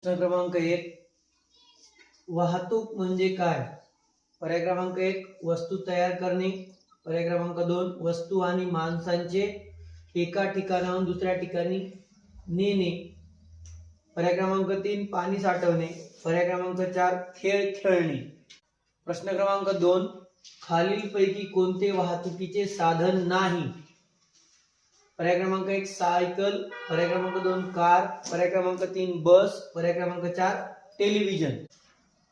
प्रश्न क्रमांक 1, वाहतूक म्हणजे काय? पर्याय क्रमांक 1, वस्तू तयार करणे. पर्याय क्रमांक 2, वस्तू आणि माणसांचे एका ठिकाणाहून दुसऱ्या ठिकाणी नेणे. पर्याय क्रमांक 3, पाणी साठवणे. पर्याय क्रमांक 4, खेळ खेळणे. प्रश्न क्रमांक 2, खालीलपैकी कोणते वाहतुकीचे साधन नाही? पर्याय क्रमांक 1, सायकल. पर्याय क्रमांक 2, कार. पर्याय क्रमांक 3, बस. पर्याय क्रमांक 4, टेलिव्हिजन.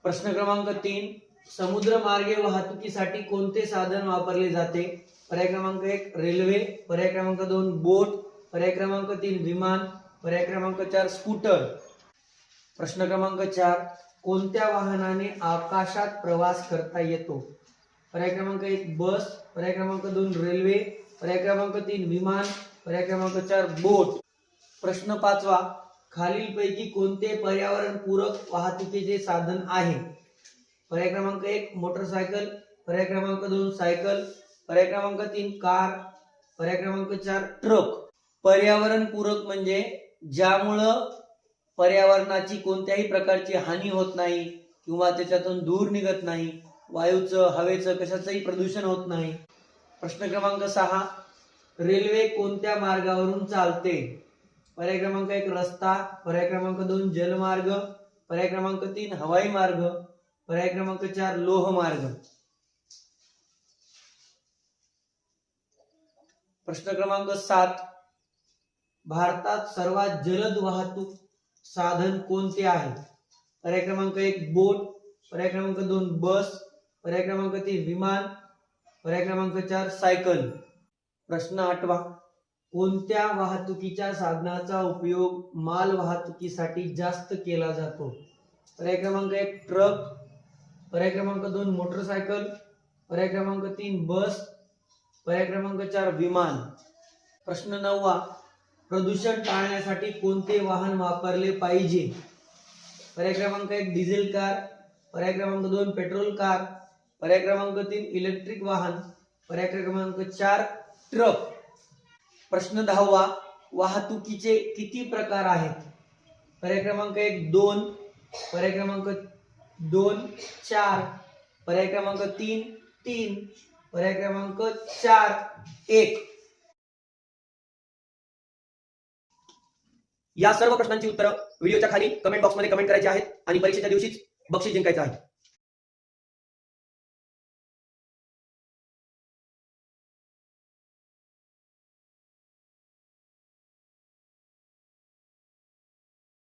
प्रश्न क्रमांक 3, समुद्र मार्गे वाहतुकीसाठी कोणते साधन वापरले जाते? पर्याय क्रमांक 1, रेल्वे. पर्याय क्रमांक 2, बोट. पर्याय क्रमांक 3, विमान. पर्याय क्रमांक 4, स्कूटर. प्रश्न क्रमांक 4, कोणत्या वाहनाने आकाशात प्रवास करता येतो? पर्याय क्रमांक 1, बस. पर्याय क्रमांक 2, रेल्वे. पर्याय क्रमांक 3, विमान. पर्याय क्रमांक 4, बोट. प्रश्न 5, खालीलपैकी कोणते पर्यावरणपूरक वाहतुकीचे साधन आहे? पर्याय क्रमांक 1, मोटरसायकल. पर्याय क्रमांक 2, सायकल. पर्याय क्रमांक 3, कार. पर्याय क्रमांक 4, ट्रक. पर्यावरणपूरक म्हणजे ज्यामुळं पर्यावरणाची कोणत्याही प्रकारची हानी होत नाही किंवा त्याच्यातून धूर निघत नाही, वायूचं हवेचं कशाचंही प्रदूषण होत नाही. प्रश्न क्रमांक 6, रेल्वे कोणत्या मार्गावरून चालते? पर्याय क्रमांक 1, रस्ता. पर्याय क्रमांक 2, जलमार्ग. पर्याय क्रमांक 3, हवाई मार्ग. पर्याय क्रमांक 4, लोहमार्ग. प्रश्न क्रमांक 7, भारतात सर्वात जलद वाहतूक साधन कोणते आहे? पर्याय क्रमांक 1, बोट. पर्याय क्रमांक 2, बस. पर्याय क्रमांक 3, विमान. पर्याय क्रमांक 4, सायकल. प्रश्न 8, कोणत्या वाहतुकीच्या साधनाचा उपयोग माल वाहतुकीसाठी जास्त केला जातो? पर्याय क्रमांक 1, ट्रक. पर्याय क्रमांक 2, मोटरसायकल. पर्याय क्रमांक 3, बस. पर्याय क्रमांक 4, विमान. प्रश्न 9, प्रदूषण टाळण्यासाठी कोणते वाहन वापरले पाहिजे? पर्याय क्रमांक 1, डिझेल कार. पर्याय क्रमांक 2, पेट्रोल कार. पर्याय क्रमांक 3, इलेक्ट्रिक वाहन. पर्याय क्रमांक 4, ट्रक. प्रश्न 10, वाहतुकीचे किती प्रकार आहेत? पर्याय क्रमांक 1, 2. पर्याय क्रमांक 2, 4. पर्याय क्रमांक 3, 3. पर्याय क्रमांक 4, 1. या सर्व प्रश्नांची उत्तरं व्हिडिओच्या खाली कमेंट बॉक्समध्ये कमेंट करायची आहेत आणि परीक्षेच्या दिवशीच बक्षीस जिंकायचं आहे.